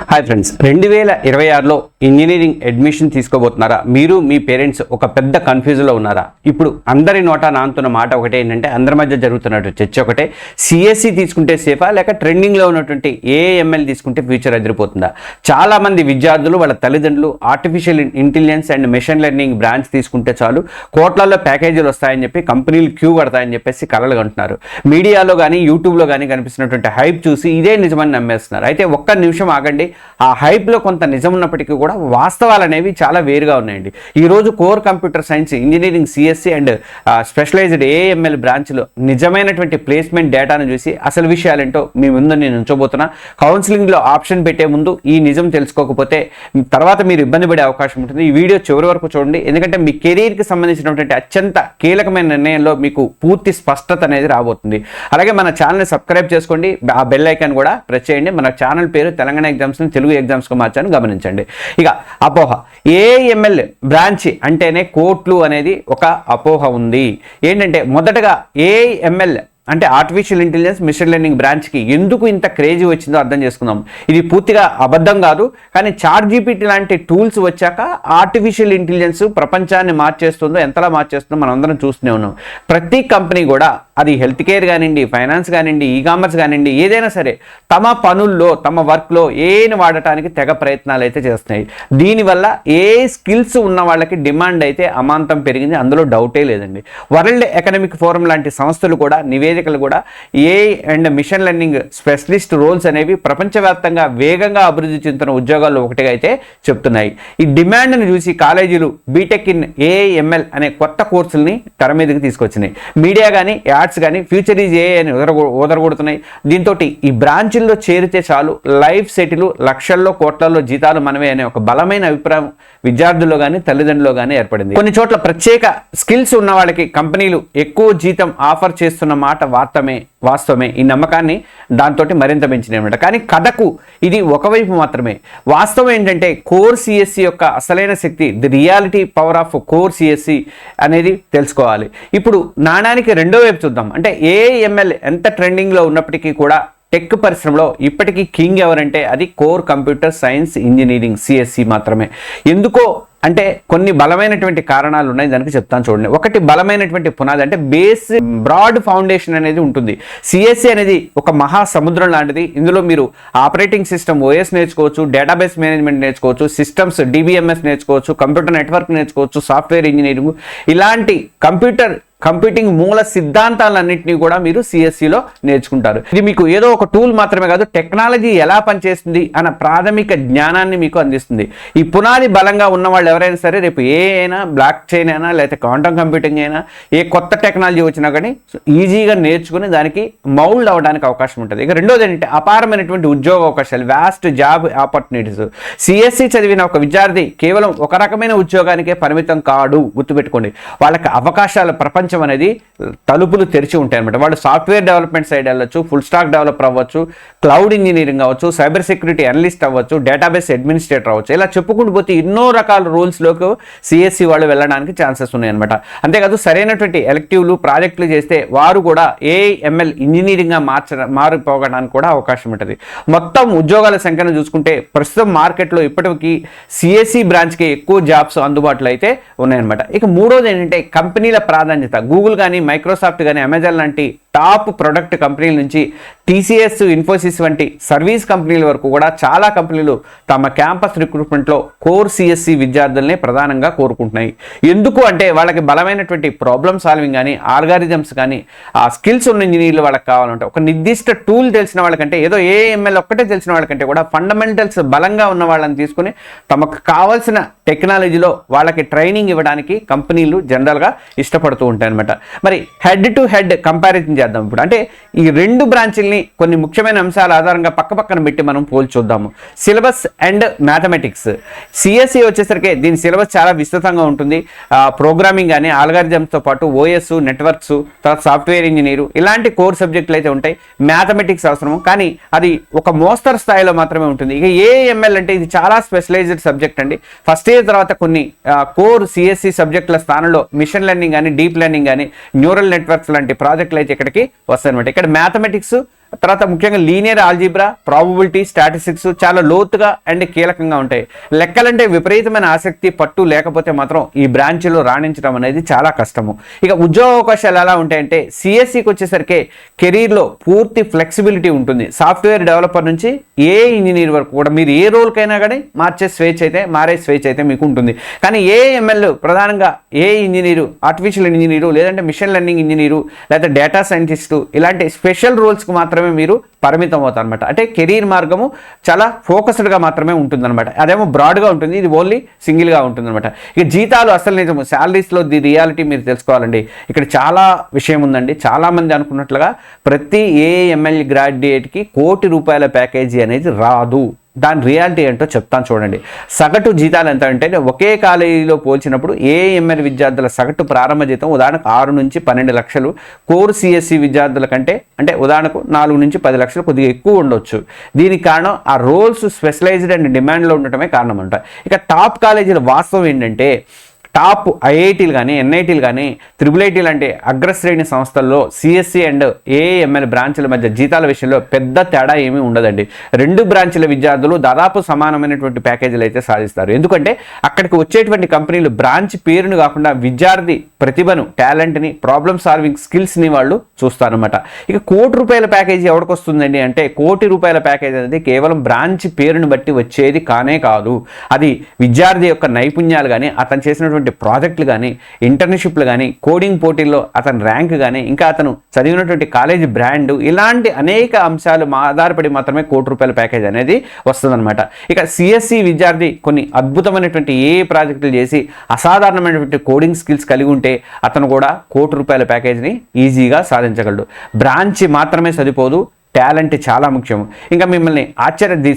Hi friends, 2026లో engineering admission తీసుకోబోతున్నారా? మీరు మీ పేరెంట్స్ ఒక పెద్ద కన్ఫ్యూజన్లో ఉన్నారా? ఇప్పుడు అందరి నోటా నానుతున్న మాట ఒకటే ఏంటంటే, అందరి మధ్య జరుగుతున్నట్టు చర్చ ఒకటే, సిఎస్సి తీసుకుంటే సేఫా లేక ట్రెండింగ్లో ఉన్నటువంటి ఏఎంఎల్ తీసుకుంటే ఫ్యూచర్ ఎదిరిపోతుందా? చాలామంది విద్యార్థులు వాళ్ళ తల్లిదండ్రులు artificial intelligence and machine learning branch తీసుకుంటే చాలు కోట్లలో ప్యాకేజీలు వస్తాయని చెప్పి కంపెనీలు క్యూ కడతాయని చెప్పేసి కలలు కంటున్నారు. మీడియాలో కానీ యూట్యూబ్లో కానీ కనిపిస్తున్నటువంటి హైప్ చూసి ఇదే నిజమని నమ్మేస్తున్నారు. అయితే ఒక్క నిమిషం ఆగండి. ఆ హైప్లో కొంత నిజం ఉన్నప్పటికీ కూడా వాస్తవాలు అనేవి చాలా వేరుగా ఉన్నాయండి. ఈరోజు core computer science engineering CSE and specialized AML బ్రాంచ్లో నిజమైనటువంటి ప్లేస్మెంట్ డేటాను చూసి అసలు విషయాలేంటో మీ ముందు నేను ఉంచబోతున్నా. కౌన్సిలింగ్లో ఆప్షన్ పెట్టే ముందు ఈ నిజం తెలుసుకోకపోతే తర్వాత మీరు ఇబ్బంది పడే అవకాశం ఉంటుంది. ఈ వీడియో చివరి వరకు చూడండి, ఎందుకంటే మీ కెరీర్కి సంబంధించినటువంటి అత్యంత కీలకమైన నిర్ణయంలో మీకు పూర్తి స్పష్టత అనేది రాబోతుంది. అలాగే మన ఛానల్ని సబ్స్క్రైబ్ చేసుకోండి, ఆ బెల్ ఐకాన్ కూడా ప్రెస్ చేయండి. మన ఛానల్ పేరు తెలంగాణ ఎగ్జామ్స్ తెలుగు ఎగ్జామ్స్గా మార్చాను, గమనించండి. ఇక అపోహ, ఏఎంఎల్ బ్రాంచ్ అంటేనే కోట్లు అనేది ఒక అపోహ ఉంది. ఏంటంటే మొదటగా ఏఎంఎల్ అంటే ఆర్టిఫిషియల్ ఇంటెలిజెన్స్ మిషన్ లెర్నింగ్ బ్రాంచ్కి ఎందుకు ఇంత క్రేజీ వచ్చిందో అర్థం చేసుకుందాం. ఇది పూర్తిగా అబద్ధం కాదు, కానీ ChatGPT లాంటి టూల్స్ వచ్చాక ఆర్టిఫిషియల్ ఇంటెలిజెన్స్ ప్రపంచాన్ని మార్చేస్తుందో, ఎంతలా మార్చేస్తుందో మనం అందరం చూస్తూనే ఉన్నాం. ప్రతి కంపెనీ కూడా, అది హెల్త్ కేర్ కానివ్వండి, ఫైనాన్స్ కానివ్వండి, కామర్స్ కానివ్వండి, ఏదైనా సరే తమ పనుల్లో తమ వర్క్లో ఏని వాడటానికి తెగ ప్రయత్నాలు అయితే చేస్తున్నాయి. దీనివల్ల ఏ స్కిల్స్ ఉన్న వాళ్ళకి డిమాండ్ అయితే అమాంతం పెరిగింది, అందులో డౌటే లేదండి. వరల్డ్ ఎకనామిక్ ఫోరం లాంటి సంస్థలు కూడా నివేదికలు కూడా AI and machine learning specialist roles అనేవి ప్రపంచవ్యాప్తంగా వేగంగా అభివృద్ధి చెందుతున్న ఉద్యోగాల్లో ఒకటిగా అయితే చెప్తున్నాయి. ఈ డిమాండ్ను చూసి కాలేజీలు బీటెక్ ఇన్ ఏఐఎంఎల్ అనే కొత్త కోర్సుల్ని తెర మీదకి తీసుకొచ్చినాయి. మీడియా కానీ యాడ్స్ కానీ ఫ్యూచర్ ఈజ్ ఏఐ అని ఓదరగొడుతున్నాయి. దీంతో ఈ బ్రాంచుల్లో చేరితే చాలు లైఫ్ సెటిల్, లక్షల్లో కోట్లలో జీతాలు మనమే అనే ఒక బలమైన అభిప్రాయం విద్యార్థుల్లో కానీ తల్లిదండ్రుల్లో కానీ ఏర్పడింది. కొన్ని చోట్ల ప్రత్యేక స్కిల్స్ ఉన్న వాళ్ళకి కంపెనీలు ఎక్కువ జీతం ఆఫర్ చేస్తున్న మాట వాస్తవమే. ఈ నమ్మకాన్ని దాంతో మరింత పెంచినమాట. కానీ కథకు ఇది ఒకవైపు మాత్రమే. వాస్తవం ఏంటంటే కోర్ సిఎస్సి యొక్క అసలైన శక్తి, the reality power of core CSC అనేది తెలుసుకోవాలి. ఇప్పుడు నాణానికి రెండో వైపు చూద్దాం. అంటే ఏఎంఎల్ ఎంత ట్రెండింగ్లో ఉన్నప్పటికీ కూడా టెక్ పరిశ్రమలో ఇప్పటికీ కింగ్ ఎవరంటే అది core computer science engineering CSE మాత్రమే. ఎందుకో అంటే కొన్ని బలమైనటువంటి కారణాలు ఉన్నాయి, దానికి చెప్తాను చూడండి. ఒకటి, బలమైనటువంటి పునాది, అంటే బేస్, బ్రాడ్ ఫౌండేషన్ అనేది ఉంటుంది. సిఎస్సి అనేది ఒక మహాసముద్రం లాంటిది. ఇందులో మీరు ఆపరేటింగ్ సిస్టమ్ ఓఎస్ నేర్చుకోవచ్చు, డేటాబేస్ మేనేజ్మెంట్ నేర్చుకోవచ్చు, సిస్టమ్స్ డిబిఎంఎస్ నేర్చుకోవచ్చు, కంప్యూటర్ నెట్వర్క్ నేర్చుకోవచ్చు, సాఫ్ట్వేర్ ఇంజనీరింగ్, ఇలాంటి కంప్యూటింగ్ మూల సిద్ధాంతాలన్నింటినీ కూడా మీరు సిఎస్సిలో నేర్చుకుంటారు. ఇది మీకు ఏదో ఒక టూల్ మాత్రమే కాదు, టెక్నాలజీ ఎలా పనిచేస్తుంది అన్న ప్రాథమిక జ్ఞానాన్ని మీకు అందిస్తుంది. ఈ పునాది బలంగా ఉన్న వాళ్ళు ఎవరైనా సరే రేపు ఏ అయినా, బ్లాక్ చైన్ అయినా, లేకపోతే క్వాంటమ్ కంప్యూటింగ్ అయినా, ఏ కొత్త టెక్నాలజీ వచ్చినా కానీ ఈజీగా నేర్చుకుని దానికి మౌల్డ్ అవ్వడానికి అవకాశం ఉంటుంది. ఇక రెండోది ఏంటంటే అపారమైనటువంటి ఉద్యోగ అవకాశాలు, వ్యాస్ట్ జాబ్ ఆపర్చునిటీస్. సిఎస్సి చదివిన ఒక విద్యార్థి కేవలం ఒక రకమైన ఉద్యోగానికే పరిమితం కాడు, గుర్తుపెట్టుకోండి. వాళ్ళకి అవకాశాల ప్రపంచం అనేది తలుపులు తెరిచి ఉంటాయి అనమాట. వాళ్ళు సాఫ్ట్వేర్ డెవలప్మెంట్ సైడ్ వెళ్ళొచ్చు, ఫుల్ స్టాక్ డెవలపర్ అవ్వచ్చు, క్లౌడ్ ఇంజనీరింగ్ అవ్వచ్చు, సైబర్ సెక్యూరిటీ అనలిస్ట్ అవ్వచ్చు, డేటాబేస్ అడ్మినిస్ట్రేటర్ అవ్వచ్చు. ఇలా చెప్పుకుంటూ పోతే ఎన్నో రకాల రోల్స్లోకి సిఎస్సి వాళ్ళు వెళ్ళడానికి ఛాన్సెస్ ఉన్నాయి అనమాట. అంతేకాదు సరైనటువంటి ఎలెక్టివ్లు ప్రాజెక్టులు చేస్తే వారు కూడా ఏఎంఎల్ ఇంజనీరింగ్గా మారిపోవడానికి కూడా అవకాశం ఉంటుంది. మొత్తం ఉద్యోగాల సంఖ్యను చూసుకుంటే ప్రస్తుతం మార్కెట్లో ఇప్పటికీ సిఎస్సి బ్రాంచ్కి ఎక్కువ జాబ్స్ అందుబాటులో అయితే ఉన్నాయన్నమాట. ఇక మూడోది ఏంటంటే కంపెనీల ప్రాధాన్యత. గూగుల్ కానీ, మైక్రోసాఫ్ట్ కానీ, అమెజాన్ లాంటి టాప్ ప్రొడక్ట్ కంపెనీల నుంచి టీసీఎస్, ఇన్ఫోసిస్ వంటి సర్వీస్ కంపెనీల వరకు కూడా చాలా కంపెనీలు తమ క్యాంపస్ రిక్రూట్మెంట్లో కోర్ సిఎస్సి విద్యార్థుల్ని ప్రధానంగా కోరుకుంటున్నాయి. ఎందుకు అంటే వాళ్ళకి బలమైనటువంటి ప్రాబ్లమ్ సాల్వింగ్ కానీ, ఆల్గారిథమ్స్ కానీ, ఆ స్కిల్స్ ఉన్న ఇంజనీర్లు వాళ్ళకి కావాలంటే ఒక నిర్దిష్ట టూల్ తెలిసిన వాళ్ళకంటే, ఏదో ఏఎంఎల్ ఒక్కటే తెలిసిన వాళ్ళకంటే కూడా ఫండమెంటల్స్ బలంగా ఉన్న వాళ్ళని తీసుకుని తమకు కావాల్సిన టెక్నాలజీలో వాళ్ళకి ట్రైనింగ్ ఇవ్వడానికి కంపెనీలు జనరల్గా ఇష్టపడుతూ ఉంటాయి అనమాట. మరి హెడ్ టు హెడ్ కంపారిజన్ చేద్దాం ఇప్పుడు. అంటే ఈ రెండు బ్రాంచుల్ని కొన్ని ముఖ్యమైన అంశాల ఆధారంగా పక్కపక్కన పెట్టి మనం పోల్చి చూద్దాము. Syllabus and mathematics. సిఎస్సి వచ్చేసరికి దీని సిలబస్ చాలా విస్తృతంగా ఉంటుంది. ప్రోగ్రామింగ్ కానీ, ఆల్గారిథమ్స్తో పాటు ఓఎస్, నెట్వర్క్స్, తర్వాత సాఫ్ట్వేర్ ఇంజనీరు, ఇలాంటి కోర్ సబ్జెక్టులు అయితే ఉంటాయి. మ్యాథమెటిక్స్ అవసరం, కానీ అది ఒక మోస్తరు స్థాయిలో మాత్రమే ఉంటుంది. ఇక ఏఎంఎల్ అంటే ఇది చాలా స్పెషలైజ్డ్ సబ్జెక్ట్ అండి. ఫస్ట్ ఇయర్ తర్వాత కొన్ని కోర్ సిఎస్సి సబ్జెక్టుల స్థానంలో మిషన్ లెర్నింగ్ కానీ, డీప్ లెర్నింగ్ కానీ, న్యూరల్ నెట్వర్క్స్ లాంటి ప్రాజెక్టులు అయితే ఇక్కడికి వస్తాయన్నమాట. ఇక్కడ మ్యాథమెటిక్స్ తర్వాత ముఖ్యంగా లీనియర్ ఆల్జీబ్రా, ప్రాబబిలిటీ, స్టాటిస్టిక్స్ చాలా లోతుగా అండ్ కీలకంగా ఉంటాయి. లెక్కలంటే విపరీతమైన ఆసక్తి, పట్టు లేకపోతే మాత్రం ఈ బ్రాంచ్లో రాణించడం అనేది చాలా కష్టము. ఇక ఉద్యోగ అవకాశాలు ఎలా ఉంటాయంటే సిఎస్సికి వచ్చేసరికి కెరీర్లో పూర్తి ఫ్లెక్సిబిలిటీ ఉంటుంది. సాఫ్ట్వేర్ డెవలపర్ నుంచి ఏ ఇంజనీర్ వరకు కూడా మీరు ఏ రోల్కైనా కానీ మారే స్వేచ్ఛ అయితే మీకు ఉంటుంది. కానీ ఏఎంఎల్ ప్రధానంగా ఏ ఇంజనీరు, ఆర్టిఫిషియల్ ఇంజనీరు, లేదంటే మిషన్ లెర్నింగ్ ఇంజనీరు, లేదా డేటా సైంటిస్టు ఇలాంటి స్పెషల్ రోల్స్కి మాత్రమే మీరు పరిమితం అవుతారు అనమాట. అంటే కెరీర్ మార్గము చాలా ఫోకస్డ్గా మాత్రమే ఉంటుందన్నమాట. అదేమో బ్రాడ్గా ఉంటుంది, ఇది ఓన్లీ సింగిల్గా ఉంటుందన్నమాట. ఇక జీతాలు అసలు నిజము, శాలరీస్లో ది రియాలిటీ మీరు తెలుసుకోవాలండి. ఇక్కడ చాలా విషయం ఉందండి. చాలామంది అనుకున్నట్లుగా ప్రతి ఏఎంఎల్ గ్రాడ్యుయేట్కి ₹1,00,00,000 ప్యాకేజీ అనేది రాదు. దాని రియాలిటీ ఏంటో చెప్తాను చూడండి. సగటు జీతాలు ఎంత అంటే ఒకే కాలేజీలో పోల్చినప్పుడు ఏఎంఎల్ విద్యార్థుల సగటు ప్రారంభ జీతం ఉదాహరణకు 6 నుంచి 12 లక్షలు, కోర్ సిఎస్సి విద్యార్థుల కంటే అంటే ఉదాహరణకు 4 నుంచి 10 లక్షలు కొద్దిగా ఎక్కువ ఉండొచ్చు. దీనికి కారణం ఆ రోల్స్ స్పెషలైజ్డ్ అండ్ డిమాండ్లో ఉండటమే కారణం అంట. ఇక టాప్ కాలేజీల వాస్తవం ఏంటంటే టాప్ ఐఐటీలు కానీ, ఎన్ఐటీలు కానీ, ఐఐటీ లాంటి అగ్రశ్రేణి సంస్థల్లో సిఎస్సి అండ్ ఏఎంఎల్ బ్రాంచ్ల మధ్య జీతాల విషయంలో పెద్ద తేడా ఏమీ ఉండదండి. 2 బ్రాంచ్ల విద్యార్థులు దాదాపు సమానమైనటువంటి ప్యాకేజీలు అయితే సాధిస్తారు. ఎందుకంటే అక్కడికి వచ్చేటువంటి కంపెనీలు బ్రాంచ్ పేరును కాకుండా విద్యార్థి ప్రతిభను, టాలెంట్ని, ప్రాబ్లమ్ సాల్వింగ్ స్కిల్స్ని వాళ్ళు చూస్తారనమాట. ఇక ₹1,00,00,000 ప్యాకేజీ ఎవరికి వస్తుందండి అంటే ₹1,00,00,000 ప్యాకేజీ అనేది కేవలం బ్రాంచ్ పేరును బట్టి వచ్చేది కానే కాదు. అది విద్యార్థి యొక్క నైపుణ్యాలు కానీ, అతను చేసినటువంటి ప్రాజెక్టులు కానీ, ఇంటర్న్షిప్లు కానీ, కోడింగ్ పోటీల్లో అతని ర్యాంక్ కానీ, ఇంకా అతను చదివినటువంటి కాలేజీ బ్రాండ్, ఇలాంటి అనేక అంశాలు ఆధారపడి మాత్రమే ₹1,00,00,000 ప్యాకేజ్ అనేది వస్తుందన్నమాట. ఇక సిఎస్సి విద్యార్థి కొన్ని అద్భుతమైనటువంటి ఏ ప్రాజెక్టులు చేసి అసాధారణమైనటువంటి కోడింగ్ స్కిల్స్ కలిగి ఉంటే అతను కూడా ₹1,00,00,000 ప్యాకేజ్ని ఈజీగా సాధించగలడు. బ్రాంచ్ మాత్రమే సరిపోదు, టాలెంట్ చాలా ముఖ్యం. ఇంకా మిమ్మల్ని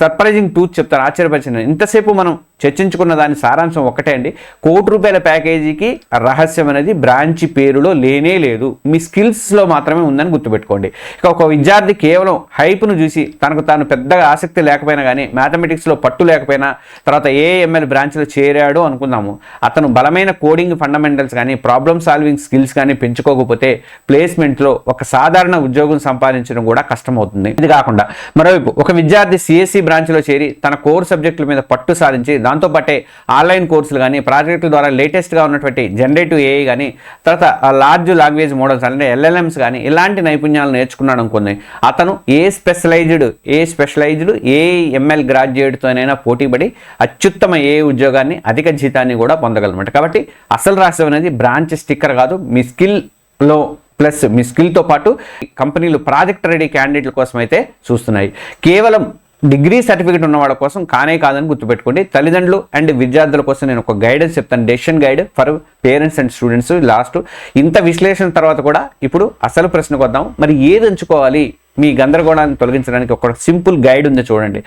సర్ప్రైజింగ్ ట్రూత్ చెప్తాను, ఆశ్చర్యపరిచిన. ఇంతసేపు మనం చర్చించుకున్న దాని సారాంశం ఒక్కటే అండి. ₹1,00,00,000 ప్యాకేజీకి రహస్యం అనేది బ్రాంచ్ పేరులో లేనే లేదు, మీ స్కిల్స్లో మాత్రమే ఉందని గుర్తుపెట్టుకోండి. ఇక ఒక విద్యార్థి కేవలం హైప్ను చూసి తనకు తాను పెద్దగా ఆసక్తి లేకపోయినా కానీ, మ్యాథమెటిక్స్లో పట్టు లేకపోయినా, తర్వాత ఏఎంఎల్ బ్రాంచ్లో చేరాడు అనుకుందాము, అతను బలమైన కోడింగ్ ఫండమెంటల్స్ కానీ, ప్రాబ్లమ్ సాల్వింగ్ స్కిల్స్ కానీ పెంచుకోకపోతే ప్లేస్మెంట్లో ఒక సాధారణ ఉద్యోగం సంపాదించడం కూడా కష్టమవుతుంది. ఇది కాకుండా మరోవైపు ఒక విద్యార్థి సిఎస్సి బ్రాంచ్లో చేరి తన కోర్ సబ్జెక్టుల మీద పట్టు సాధించి దాంతోపాటే ఆన్లైన్ కోర్సులు కానీ, ప్రాజెక్టుల ద్వారా లేటెస్ట్గా ఉన్నటువంటి జనరేటివ్ ఏఐ కానీ, తర్వాత లార్జ్ లాంగ్వేజ్ మోడల్స్ అంటే ఎల్ఎల్ఎంస్ కానీ, ఇలాంటి నైపుణ్యాలు నేర్చుకున్నాడు అనుకుంది, అతను ఏ స్పెషలైజ్డ్ ఏఎంఎల్ గ్రాడ్యుయేట్తోనైనా పోటీపడి అత్యుత్తమ ఏ ఉద్యోగాన్ని, అధిక జీతాన్ని కూడా పొందగలమాట. కాబట్టి అసలు రహస్యం అనేది బ్రాంచ్ స్టిక్కర్ కాదు, మీ స్కిల్లో ప్లస్ మీ స్కిల్తో పాటు కంపెనీలు ప్రాజెక్ట్ రెడీ క్యాండిడేట్ల కోసం అయితే చూస్తున్నాయి. కేవలం డిగ్రీ సర్టిఫికేట్ ఉన్న వాళ్ళ కోసం కానే కాదని గుర్తుపెట్టుకోండి. తల్లిదండ్రులు అండ్ విద్యార్థుల కోసం నేను ఒక గైడెన్స్ చెప్తాను, decision guide for parents and students. Last ఇంత విశ్లేషణ తర్వాత కూడా ఇప్పుడు అసలు ప్రశ్నకు వద్దాం. మరి ఏది ఎంచుకోవాలి? మీ గందరగోళాన్ని తొలగించడానికి ఒక సింపుల్ గైడ్ ఉంది చూడండి.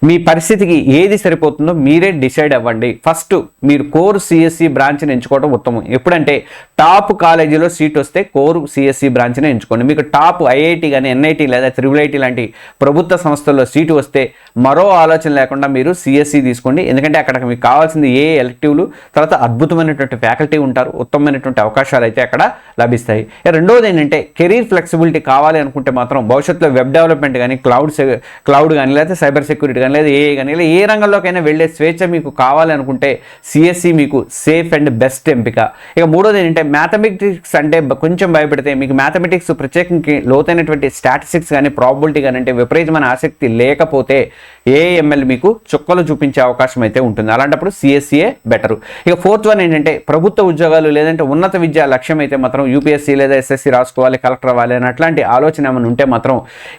మీ పరిస్థితికి ఏది సరిపోతుందో మీరే డిసైడ్ అవ్వండి. ఫస్ట్ మీరు కోర్ సిఎస్సి బ్రాంచ్ని ఎంచుకోవడం ఉత్తమం. ఎప్పుడంటే టాప్ కాలేజీలో సీట్ వస్తే కోర్ సిఎస్సి బ్రాంచ్ని ఎంచుకోండి. మీకు టాప్ ఐఐటి కానీ, ఎన్ఐటి లేదా ఐఐటి లాంటి ప్రభుత్వ సంస్థల్లో సీటు వస్తే మరో ఆలోచన లేకుండా మీరు సిఎస్సి తీసుకోండి. ఎందుకంటే అక్కడ మీకు కావాల్సింది ఏ ఎలెక్టివ్లు, తర్వాత అద్భుతమైనటువంటి ఫ్యాకల్టీ ఉంటారు, ఉత్తమమైనటువంటి అవకాశాలు అయితే అక్కడ లభిస్తాయి. రెండవది ఏంటంటే కెరీర్ ఫ్లెక్సిబిలిటీ కావాలి అనుకుంటే మాత్రం భవిష్యత్తులో వెబ్ డెవలప్మెంట్ కానీ, క్లౌడ్ కానీ, లేదా సైబర్ సెక్యూరిటీ కానీ, లేదా ఏఐ కానీ, లేదా ఏ రంగంలోకైనా వెళ్ళే స్వేచ్ఛ మీకు కావాలి అనుకుంటే సిఎస్సి మీకు సేఫ్ అండ్ బెస్ట్ ఎంపిక. ఇక మూడోది ఏంటంటే మ్యాథమెటిక్స్ అంటే కొంచెం భయపడితే, మీకు మ్యాథమెటిక్స్ ప్రత్యేకంగా లోతైనటువంటి స్టాటిస్టిక్స్ కానీ, ప్రాబబిలిటీ కానీ అంటే విపరీతమైన ఆసక్తి లేకపోతే ఏఎంఎల్ మీకు చుక్కలు చూపించే అవకాశం అయితే ఉంటుంది. అలాంటప్పుడు సిఎస్సిఏ బెటరు. ఇక ఫోర్త్ వన్ ఏంటంటే ప్రభుత్వ ఉద్యోగాలు లేదంటే ఉన్నత విద్యా లక్ష్యం అయితే మాత్రం యూపీఎస్సీ లేదా ఎస్ఎస్సి రాసుకోవాలి, కలెక్టర్ అవ్వాలి అని అట్లాంటి ఆలోచన ఏమైనా ఉంటే మాత్రం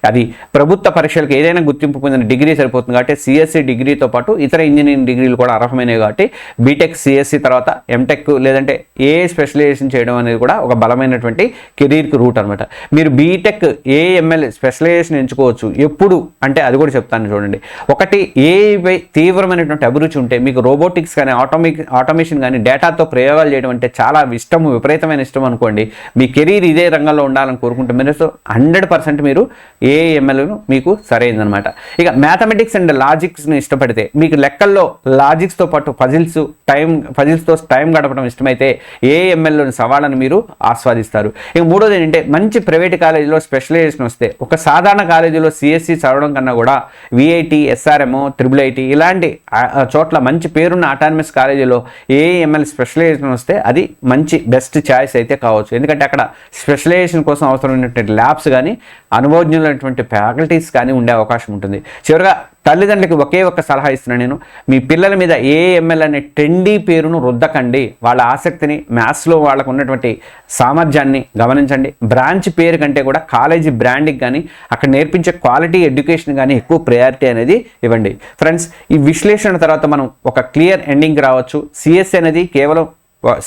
అది ప్రభుత్వ పరీక్షలకు ఏదైనా గుర్తింపు పొందిన డిగ్రీ సరిపోతుంది. కాబట్టి సిఎస్సి డిగ్రీతో పాటు ఇతర ఇంజనీరింగ్ డిగ్రీలు కూడా అర్హమైనవి. కాబట్టి బీటెక్ సిఎస్సి తర్వాత ఎంటెక్ లేదంటే ఏ స్పెషలైజేషన్ చేయడం అనేది కూడా ఒక బలమైనటువంటి కెరీర్కి రూట్ అనమాట. మీరు బీటెక్ ఏఎంఎల్ స్పెషలైజేషన్ ఎంచుకోవచ్చు. ఎప్పుడు అంటే అది కూడా చెప్తాను చూడండి. ఒకటి ఏఐపై తీవ్రమైనటువంటి అభిరుచి ఉంటే, మీకు రోబోటిక్స్ కానీ, ఆటోమేషన్ కానీ, డేటాతో ప్రయోగాలు చేయడం అంటే చాలా ఇష్టము, విపరీతమైన ఇష్టం అనుకోండి, మీ కెరీర్ ఇదే రంగంలో ఉండాలని కోరుకుంటే మీరు 100% మీరు ఏఎంఎల్ను మీకు సరైనదనమాట. ఇక మ్యాథమెటిక్స్ అండ్ లాజిక్స్ని ఇష్టపడితే, మీకు లెక్కల్లో లాజిక్స్తో పాటు పజిల్స్తో టైం గడపడం ఇష్టమైతే ఏఎంఎల్లోని సవాళ్ళను మీరు ఆస్వాదిస్తారు. ఇక మూడోది ఏంటంటే, మంచి ప్రైవేట్ కాలేజీలో స్పెషలైజేషన్ వస్తే, ఒక సాధారణ కాలేజీలో సిఎస్సి చదవడం కన్నా కూడా విఐటి, ఎస్ఆర్ఎం, ట్రిపుల్ ఇలాంటి చోట్ల మంచి పేరున్న అటానమస్ కాలేజీలో ఏఎంఎల్ స్పెషలైజేషన్ వస్తే అది మంచి బెస్ట్ ఛాయిస్ అయితే కావచ్చు. ఎందుకంటే అక్కడ స్పెషలైజేషన్ కోసం అవసరమైనటువంటి ల్యాబ్స్ కానీ, అనుభవజ్ఞులైనటువంటి ఫ్యాకల్టీస్ కానీ ఉండే అవకాశం ఉంటుంది. చివరిగా తల్లిదండ్రులకి ఒకే ఒక్క సలహా ఇస్తున్నాను నేను, మీ పిల్లల మీద ఏఎంఎల్ అనే ట్రెండీ పేరును రుద్దకండి. వాళ్ళ ఆసక్తిని, మ్యాథ్స్లో వాళ్ళకు ఉన్నటువంటి సామర్థ్యాన్ని గమనించండి. బ్రాంచ్ పేరు కంటే కూడా కాలేజీ బ్రాండింగ్ కానీ, అక్కడ నేర్పించే క్వాలిటీ ఎడ్యుకేషన్ కానీ ఎక్కువ ప్రయారిటీ అనేది ఇవ్వండి. ఫ్రెండ్స్, ఈ విశ్లేషణ తర్వాత మనం ఒక క్లియర్ ఎండింగ్ రావచ్చు.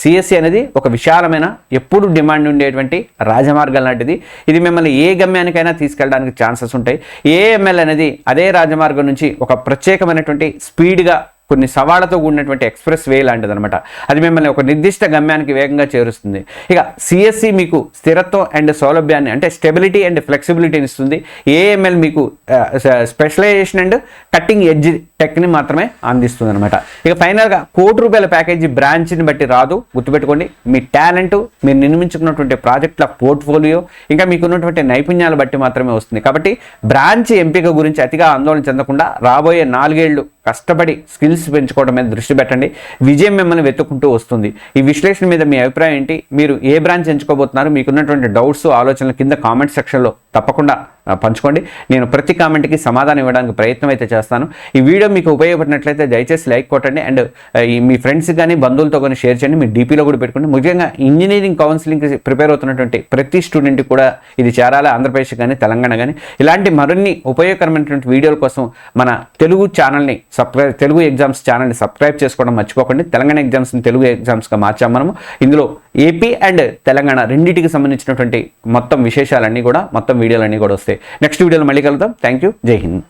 సిఎస్సి అనేది ఒక విశాలమైన, ఎప్పుడు డిమాండ్ ఉండేటువంటి రాజమార్గం లాంటిది. ఇది మిమ్మల్ని ఏ గమ్యానికైనా తీసుకెళ్ళడానికి ఛాన్సెస్ ఉంటాయి. ఏఎంఎల్ అనేది అదే రాజమార్గం నుంచి ఒక ప్రత్యేకమైనటువంటి స్పీడ్గా, కొన్ని సవాళ్లతో కూడినటువంటి ఎక్స్ప్రెస్ వే లాంటిది అనమాట. అది మిమ్మల్ని ఒక నిర్దిష్ట గమ్యానికి వేగంగా చేరుస్తుంది. ఇక సిఎస్సి మీకు స్థిరత్వం అండ్ సౌలభ్యాన్ని, అంటే స్టెబిలిటీ అండ్ ఫ్లెక్సిబిలిటీని ఇస్తుంది. ఏఎంఎల్ మీకు స్పెషలైజేషన్ అండ్ కట్టింగ్ ఎడ్జ్ టెక్ని మాత్రమే అందిస్తుంది అనమాట. ఇక ఫైనల్గా ₹1,00,00,000 ప్యాకేజీ బ్రాంచ్ని బట్టి రాదు, గుర్తుపెట్టుకోండి. మీ టాలెంట్, మీరు నిర్మించుకున్నటువంటి ప్రాజెక్టుల పోర్ట్ఫోలియో, ఇంకా మీకున్నటువంటి నైపుణ్యాలు బట్టి మాత్రమే వస్తుంది. కాబట్టి బ్రాంచ్ ఎంపిక గురించి అతిగా ఆందోళన చెందకుండా రాబోయే 4 ఏళ్ళు కష్టపడి స్కిల్స్ పెంచుకోవడం మీద దృష్టి పెట్టండి. విజయం మిమ్మల్ని వెతుక్కుంటూ వస్తుంది. ఈ విశ్లేషణ మీద మీ అభిప్రాయం ఏంటి? మీరు ఏ బ్రాంచ్ ఎంచుకోబోతున్నారు? మీకున్నటువంటి డౌట్స్, ఆలోచనలు కింద కామెంట్ సెక్షన్లో తప్పకుండా పంచుకోండి. నేను ప్రతి కామెంట్కి సమాధానం ఇవ్వడానికి ప్రయత్నం అయితే చేస్తాను. ఈ వీడియో మీకు ఉపయోగపడినట్లయితే దయచేసి లైక్ కొట్టండి. అండ్ మీ ఫ్రెండ్స్ కానీ, బంధువులతో కానీ షేర్ చేయండి. మీ డీపీలో కూడా పెట్టుకోండి. ముఖ్యంగా ఇంజనీరింగ్ కౌన్సిలింగ్కి ప్రిపేర్ అవుతున్నటువంటి ప్రతి స్టూడెంట్కి కూడా ఇది చేరాలి. ఆంధ్రప్రదేశ్ కానీ, తెలంగాణ కానీ. ఇలాంటి మరిన్ని ఉపయోగకరమైనటువంటి వీడియోల కోసం మన తెలుగు ఎగ్జామ్స్ ఛానల్ని సబ్స్క్రైబ్ చేసుకోవడం మర్చిపోకండి. తెలంగాణ ఎగ్జామ్స్ని తెలుగు ఎగ్జామ్స్గా మార్చాం మనము. ఇందులో ఏపీ అండ్ తెలంగాణ రెండింటికి సంబంధించినటువంటి మొత్తం విశేషాలన్నీ కూడా, మొత్తం వీడియోలన్నీ కూడా వస్తాయి. నెక్స్ట్ వీడియోలో మళ్ళీ కలుద్దాం. Thank you. జై హింద్.